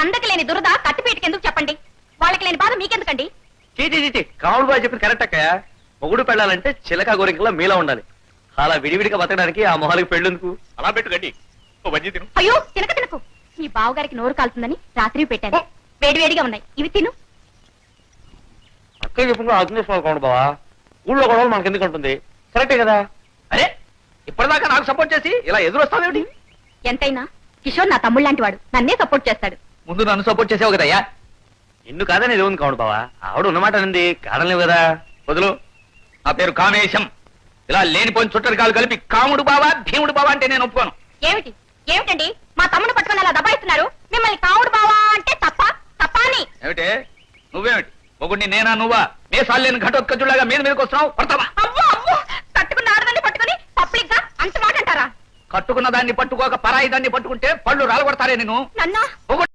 అందకి లేని దురద కత్తిపీటకి ఎందుకు చెప్పండి? వాళ్ళకి లేని బాధ మీకెందుకండి? చీచి కావుడు బాగా చెప్పింది కరెక్ట్ అక్కయ్య. మొగుడు పెళ్ళాలంటే చిలక గోరింకలా మీలా ఉండాలి. అలా విడివిడిగా బతకడానికి ఆ మొహాలకి పెళ్ళెందుకు? అలా పెట్టుకండి. తిను. అయ్యో తినకు. మీ బావగారికి నోరు కాలుతుందని రాత్రి పెట్టాను. వేడివేడిగా ఉన్నాయి, ఇవి తిను. అక్కయ్య చెప్పకుండా అర్థం చేసుకోవాలి కావుడు బావా. ఊళ్ళో గొడవలు మనకు ఎందుకు ఉంటుంది? కరెక్టే కదా. అరే ఇప్పటిదాకా నాకు సపోర్ట్ చేసి ఇలా ఎదురొస్తావేమిటి? ఎంతైనా కిషోర్ నా తమ్ముడు లాంటి వాడు, నన్నే సపోర్ట్ చేస్తాడు. ముందు నన్ను సపోర్ట్ చేసావు కదయ్యా. ఎన్ను కాదని ఏదో ఉంది కావుడు బావా. ఆవిడ ఉన్నమాట అంది కాడలేవు కదా. వదులు. నా పేరు కామేశం. ఇలా లేనిపోయిన చుట్టరికాలు కలిపి కాముడు బావా భీముడు బావా అంటే నేను ఒప్పుకోను. ఏమిటండి మా తమ్ముడు పట్టుకుని అలా దబాయిస్తున్నారు? మిమ్మల్ని కావుడు బావా అంటే తప్ప అని. ఏమిటే నువ్వేమిటి ఒకటి నేనా నువ్వా? మేసాలు లేని ఘటోత్కచులాగా మీదకి వస్తున్నావు. పడతావా? అమ్మో కట్టుకున్న ఆడదాన్ని పట్టుకుని పబ్లిక్ గా అంత మాట అంటారా? కట్టుకున్న దాన్ని పట్టుకోక పరాయి దాన్ని పట్టుకుంటే పళ్ళు రాలగొడతారే నేను. నన్నా